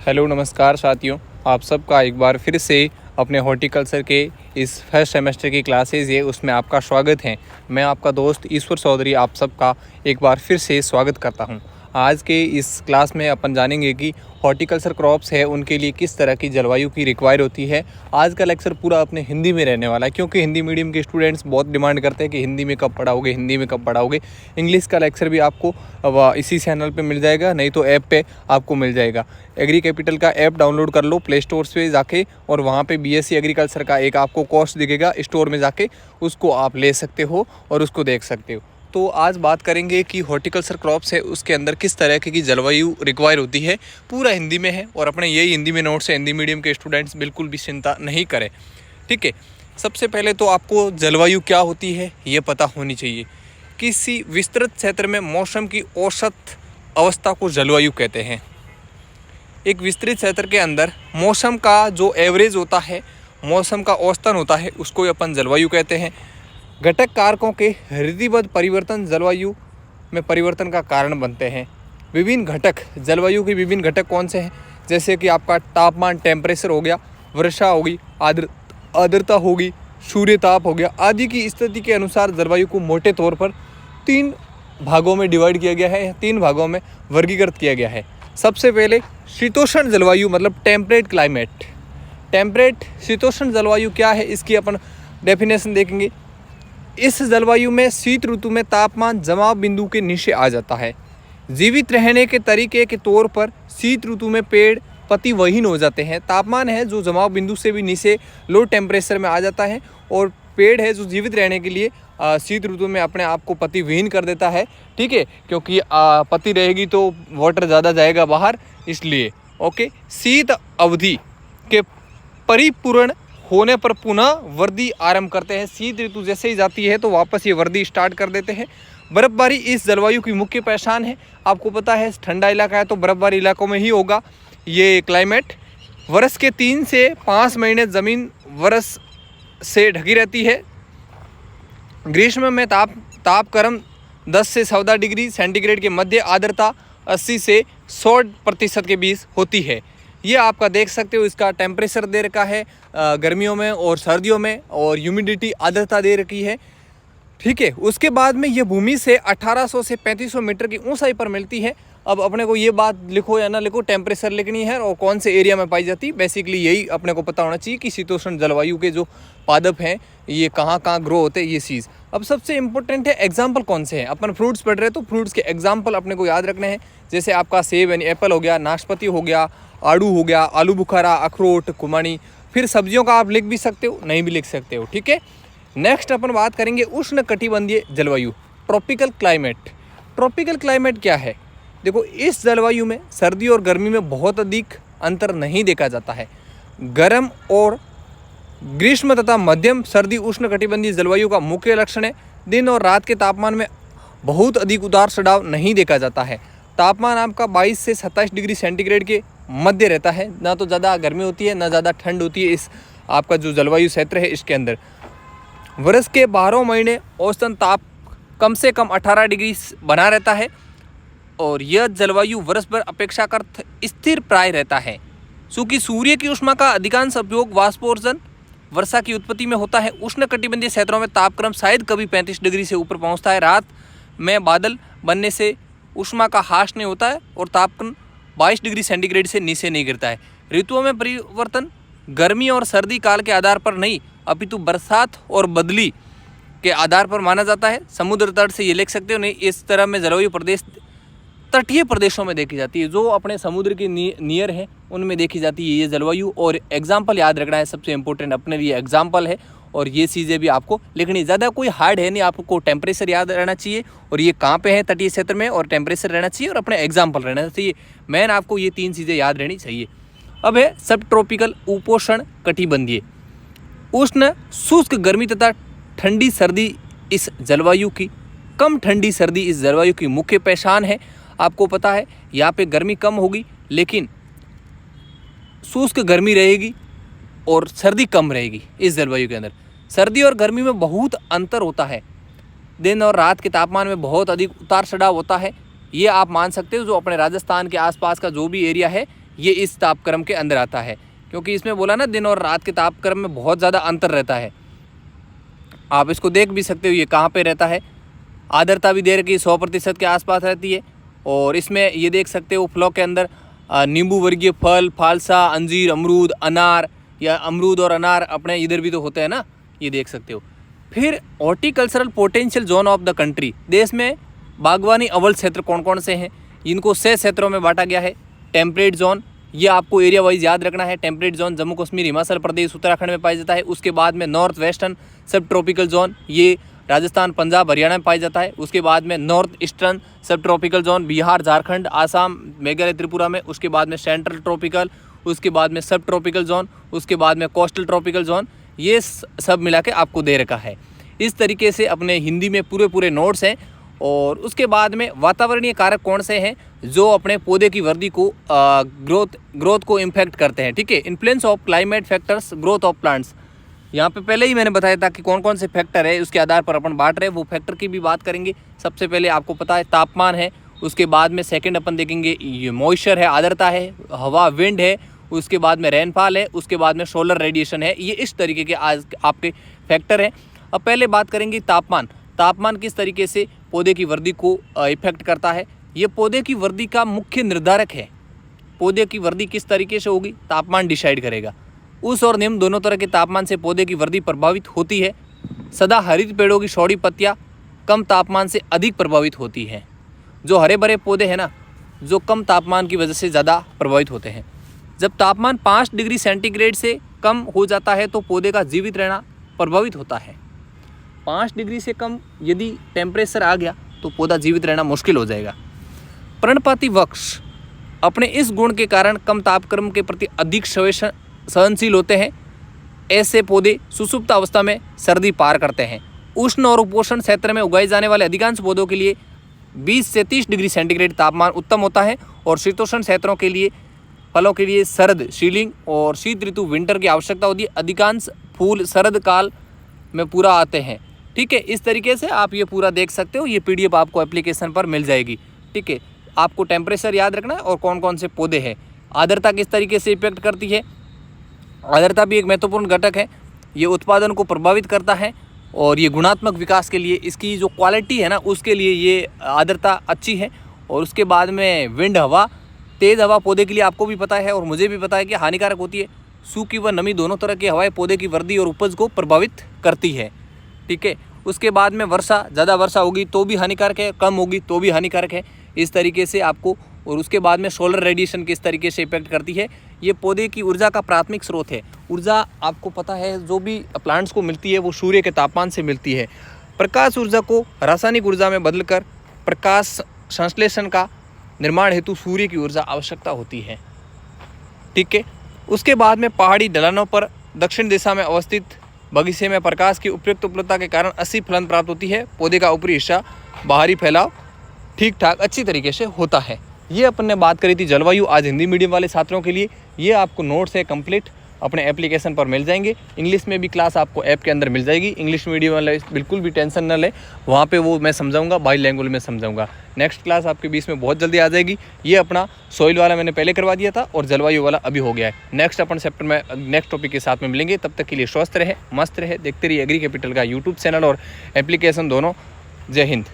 Hello नमस्कार साथियों, आप सबका एक बार फिर से अपने हॉर्टिकल्चर के इस फर्स्ट सेमेस्टर की क्लासेज है उसमें आपका स्वागत है। मैं आपका दोस्त ईश्वर चौधरी आप सबका एक बार फिर से स्वागत करता हूं। आज के इस क्लास में अपन जानेंगे कि हॉर्टिकल्चर क्रॉप्स है उनके लिए किस तरह की जलवायु की रिक्वायर होती है। आज का लेक्चर पूरा अपने हिंदी में रहने वाला है क्योंकि हिंदी मीडियम के स्टूडेंट्स बहुत डिमांड करते हैं कि हिंदी में कब पढ़ाओगे, हिंदी में कब पढ़ाओगे। इंग्लिश का लेक्चर भी आपको अब इसी चैनल पे मिल जाएगा, नहीं तो ऐप पे आपको मिल जाएगा। एग्री कैपिटल का ऐप डाउनलोड कर लो प्ले स्टोर से जाके, और वहाँ पे बीएससी एग्रीकल्चर का एक आपको कोर्स दिखेगा स्टोर में जाके, उसको आप ले सकते हो और उसको देख सकते हो। तो आज बात करेंगे कि हॉर्टिकल्चर क्रॉप्स है उसके अंदर किस तरह की जलवायु रिक्वायर होती है। पूरा हिंदी में है और अपने यही हिंदी में नोट्स है, हिंदी मीडियम के स्टूडेंट्स बिल्कुल भी चिंता नहीं करें, ठीक है। सबसे पहले तो आपको जलवायु क्या होती है ये पता होनी चाहिए। किसी विस्तृत क्षेत्र में मौसम की औसत अवस्था को जलवायु कहते हैं। एक विस्तृत क्षेत्र के अंदर मौसम का जो एवरेज होता है, मौसम का औसतन होता है, उसको अपन जलवायु कहते हैं। घटक कारकों के ऋतुबद्ध परिवर्तन जलवायु में परिवर्तन का कारण बनते हैं। विभिन्न घटक, जलवायु के विभिन्न घटक कौन से हैं, जैसे कि आपका तापमान, टेम्परेचर हो गया, वर्षा होगी, आर्द्रता होगी, सूर्य ताप हो गया आदि की स्थिति के अनुसार जलवायु को मोटे तौर पर 3 भागों में डिवाइड किया गया है, 3 भागों में वर्गीकृत किया गया है। सबसे पहले शीतोष्ण जलवायु मतलब टेम्परेट क्लाइमेट। टेम्परेट शीतोष्ण जलवायु क्या है, इसकी अपन डेफिनेशन देखेंगे। इस जलवायु में शीत ऋतु में तापमान जमाव बिंदु के नीचे आ जाता है। जीवित रहने के तरीके के तौर पर शीत ऋतु में पेड़ पतिवहीन हो जाते हैं। तापमान है जो जमाव बिंदु से भी नीचे लो टेम्परेचर में आ जाता है, और पेड़ है जो जीवित रहने के लिए शीत ऋतु में अपने आप को पतिविहीन कर देता है, ठीक है, क्योंकि पति रहेगी तो वाटर ज़्यादा जाएगा बाहर, इसलिए ओके। शीत अवधि के परिपूर्ण होने पर पुनः वर्दी आरंभ करते हैं। शीत ऋतु जैसे ही जाती है तो वापस ये वर्दी स्टार्ट कर देते हैं। बर्फबारी इस जलवायु की मुख्य पहचान है। आपको पता है ठंडा इलाका है तो बर्फबारी इलाकों में ही होगा ये क्लाइमेट। वर्ष के 3 से 5 महीने ज़मीन बर्फ से ढकी रहती है। ग्रीष्म में तापक्रम 10 से 14 डिग्री सेंटीग्रेड के मध्य, आर्द्रता 80 से 100% के बीच होती है। ये आपका देख सकते हो, इसका टेम्परेचर दे रखा है गर्मियों में और सर्दियों में, और ह्यूमिडिटी आर्द्रता दे रखी है, ठीक है। उसके बाद में ये भूमि से 1800 से 3500 मीटर की ऊंचाई पर मिलती है। अब अपने को ये बात लिखो या ना लिखो, टेम्परेचर लिखनी है और कौन से एरिया में पाई जाती है, बेसिकली यही अपने को पता होना चाहिए कि शीतोष्ण जलवायु के जो पादप हैं ये कहाँ कहाँ ग्रो होते हैं, ये चीज़। अब सबसे इंपॉर्टेंट है एग्जाम्पल कौन से हैं। अपन फ्रूट्स पढ़ रहे हैं तो फ्रूट्स के एग्जाम्पल अपने को याद रखने हैं। जैसे आपका सेब यानी एप्पल हो गया, नाशपाती हो गया, आड़ू हो गया, आलू बुखारा, अखरोट, खुमानी। फिर सब्जियों का आप लिख भी सकते हो, नहीं भी लिख सकते हो, ठीक है। नेक्स्ट अपन बात करेंगे उष्ण कटिबंधीय जलवायु, ट्रॉपिकल क्लाइमेट। ट्रॉपिकल क्लाइमेट क्या है? देखो, इस जलवायु में सर्दी और गर्मी में बहुत अधिक अंतर नहीं देखा जाता है। गर्म और ग्रीष्म तथा मध्यम सर्दी उष्ण कटिबंधीय जलवायु का मुख्य लक्षण है। दिन और रात के तापमान में बहुत अधिक उतार चढ़ाव नहीं देखा जाता है। तापमान आपका 22 से 27 डिग्री सेंटीग्रेड के मध्य रहता है। ना तो ज़्यादा गर्मी होती है ना ज़्यादा ठंड होती है। इस आपका जो जलवायु क्षेत्र है इसके अंदर वर्ष के 12 महीने औसतन ताप कम से कम 18 डिग्री बना रहता है, और यह जलवायु वर्ष भर अपेक्षाकृत स्थिर प्राय रहता है। चूँकि सूर्य की ऊष्मा का अधिकांश उपयोग वाष्पोर्जन वर्षा की उत्पत्ति में होता है। उष्ण कटिबंधीय क्षेत्रों में तापक्रम शायद कभी 35 डिग्री से ऊपर पहुंचता है। रात में बादल बनने से ऊष्मा का ह्रास नहीं होता है और तापक्रम 22 डिग्री सेंटीग्रेड से नीचे नहीं गिरता है। ऋतुओं में परिवर्तन गर्मी और सर्दी काल के आधार पर नहीं अपितु बरसात और बदली के आधार पर माना जाता है। समुद्र तट से ये लिख सकते हो, नहीं इस तरह में जलवायु प्रदेश तटीय प्रदेशों में देखी जाती है, जो अपने समुद्र के नियर है उनमें देखी जाती है ये जलवायु। और एग्जाम्पल याद रखना है, सबसे इंपॉर्टेंट अपने लिए एग्जाम्पल है, और ये चीज़ें भी आपको लिखनी। ज़्यादा कोई हार्ड है नहीं, आपको टेम्परेचर याद रहना चाहिए और ये कहाँ पे है तटीय क्षेत्र में, और टेम्परेचर रहना चाहिए और अपने एग्जाम्पल रहना चाहिए। मेन आपको ये 3 चीज़ें याद रहनी चाहिए। अब है सब ट्रॉपिकल उपोष्ण कटिबंधीय। उष्ण शुष्क गर्मी तथा ठंडी सर्दी इस जलवायु की, कम ठंडी सर्दी इस जलवायु की मुख्य पहचान है। आपको पता है यहाँ पे गर्मी कम होगी लेकिन शुष्क गर्मी रहेगी और सर्दी कम रहेगी इस जलवायु के अंदर। सर्दी और गर्मी में बहुत अंतर होता है। दिन और रात के तापमान में बहुत अधिक उतार चढ़ाव होता है। ये आप मान सकते हो, जो अपने राजस्थान के आसपास का जो भी एरिया है ये इस तापक्रम के अंदर आता है, क्योंकि इसमें बोला ना दिन और रात के तापक्रम में बहुत ज़्यादा अंतर रहता है। आप इसको देख भी सकते हो ये कहाँ पे रहता है। आर्द्रता भी दे रखी 100% के आसपास रहती है। और इसमें ये देख सकते हो फ्लो के अंदर नींबू वर्गीय फल, फालसा, अंजीर, अमरूद, अनार, या अमरूद और अनार अपने इधर भी तो होते हैं ना, ये देख सकते हो। फिर horticultural potential zone of the country, देश में बागवानी अव्वल क्षेत्र कौन कौन से हैं, इनको 6 क्षेत्रों में बांटा गया है। टेम्परेट जोन, ये आपको एरिया वाइज याद रखना है। टेम्परेट जोन जम्मू कश्मीर, हिमाचल प्रदेश, उत्तराखंड में पाया जाता है। उसके बाद में नॉर्थ वेस्टर्न सब ट्रॉपिकल जोन, ये राजस्थान, पंजाब, हरियाणा में पाया जाता है। उसके बाद में नॉर्थ ईस्टर्न सब ट्रॉपिकल जोन, बिहार, झारखंड, आसाम, मेघालय, त्रिपुरा में। उसके बाद में सेंट्रल ट्रॉपिकल, उसके बाद में सब ट्रॉपिकल जोन, उसके बाद में कोस्टल ट्रॉपिकल जोन। ये सब मिला के आपको दे रखा है। इस तरीके से अपने हिंदी में पूरे नोट्स हैं। और उसके बाद में वातावरणीय कारक कौन से हैं जो अपने पौधे की वृद्धि को ग्रोथ को इम्पैक्ट करते हैं। ठीक है, influence of climate factors growth of plants, यहाँ पे पहले ही मैंने बताया था कि कौन कौन से फैक्टर है, उसके आधार पर अपन बांट रहे हैं। वो फैक्टर की भी बात करेंगे। सबसे पहले आपको पता है तापमान है, उसके बाद में सेकंड अपन देखेंगे ये मॉइस्चर है, आर्द्रता है, हवा, विंड है, उसके बाद में रेनफॉल है, उसके बाद में सोलर रेडिएशन है। ये इस तरीके के आज आपके फैक्टर हैं। अब पहले बात करेंगे तापमान। तापमान किस तरीके से पौधे की वृद्धि को इफेक्ट करता है। ये पौधे की वृद्धि का मुख्य निर्धारक है। पौधे की वृद्धि किस तरीके से होगी, तापमान डिसाइड करेगा। उस और निम्न दोनों तरह के तापमान से पौधे की वृद्धि प्रभावित होती है। सदा हरित पेड़ों की चौड़ी पत्तियां कम तापमान से अधिक प्रभावित होती हैं। जो हरे भरे पौधे हैं ना, जो कम तापमान की वजह से ज़्यादा प्रभावित होते हैं। जब तापमान 5 डिग्री सेंटीग्रेड से कम हो जाता है तो पौधे का जीवित रहना प्रभावित होता है। 5 डिग्री से कम यदि टेम्परेचर आ गया तो पौधा जीवित रहना मुश्किल हो जाएगा। पर्णपाती वृक्ष अपने इस गुण के कारण कम तापक्रम के प्रति अधिक सहनशील होते हैं। ऐसे पौधे सुसुप्त अवस्था में सर्दी पार करते हैं। उष्ण और उपोष्ण क्षेत्र में उगाए जाने वाले अधिकांश पौधों के लिए 20 से 30 डिग्री सेंटीग्रेड तापमान उत्तम होता है। और शीतोष्ण क्षेत्रों के लिए फलों के लिए शरद, शीलिंग और शीत ऋतु, विंटर की आवश्यकता होती है। अधिकांश फूल शरद काल में पूरा आते हैं। ठीक है, इस तरीके से आप ये पूरा देख सकते हो। ये PDF आपको एप्लीकेशन पर मिल जाएगी। ठीक है, आपको टेम्परेचर याद रखना है और कौन कौन से पौधे हैं। आर्द्रता किस तरीके से इफेक्ट करती है। आर्द्रता भी एक महत्वपूर्ण घटक है। ये उत्पादन को प्रभावित करता है और ये गुणात्मक विकास के लिए, इसकी जो क्वालिटी है ना, उसके लिए ये आर्द्रता अच्छी है। और उसके बाद में विंड, हवा, तेज़ हवा पौधे के लिए आपको भी पता है और मुझे भी पता है कि हानिकारक होती है। सूखी व नमी दोनों तरह की हवाएं पौधे की वृद्धि और उपज को प्रभावित करती है। ठीक है, उसके बाद में वर्षा, ज़्यादा वर्षा होगी तो भी हानिकारक है, कम होगी तो भी हानिकारक है। इस तरीके से आपको, और उसके बाद में सोलर रेडिएशन किस तरीके से इफेक्ट करती है। ये पौधे की ऊर्जा का प्राथमिक स्रोत है। ऊर्जा आपको पता है जो भी प्लांट्स को मिलती है वो सूर्य के तापमान से मिलती है। प्रकाश ऊर्जा को रासायनिक ऊर्जा में बदलकर प्रकाश संश्लेषण का निर्माण हेतु सूर्य की ऊर्जा आवश्यकता होती है। ठीक है, उसके बाद में पहाड़ी ढलानों पर दक्षिण दिशा में अवस्थित बगीचे में प्रकाश की उपयुक्त उपलब्धता के कारण अच्छी फलन प्राप्त होती है। पौधे का ऊपरी हिस्सा बाहरी फैलाव ठीक ठाक अच्छी तरीके से होता है। ये अपन ने बात करी थी जलवायु आज हिंदी मीडियम वाले छात्रों के लिए। ये आपको नोट्स है कंप्लीट, अपने एप्लीकेशन पर मिल जाएंगे। इंग्लिश में भी क्लास आपको ऐप के अंदर मिल जाएगी। इंग्लिश मीडियम वाले बिल्कुल भी टेंशन न ले, वहाँ पे वो मैं समझाऊंगा, बाई लैंग्वेज में समझाऊंगा। नेक्स्ट क्लास आपके बीच में बहुत जल्दी आ जाएगी। ये अपना सॉइल वाला मैंने पहले करवा दिया था और जलवायु वाला अभी हो गया है। नेक्स्ट अपन चैप्टर में नेक्स्ट टॉपिक के साथ में मिलेंगे। तब तक के लिए स्वस्थ रहे, मस्त रहे, देखते रहिए एग्री कैपिटल का यूट्यूब चैनल और एप्लीकेशन दोनों। जय हिंद।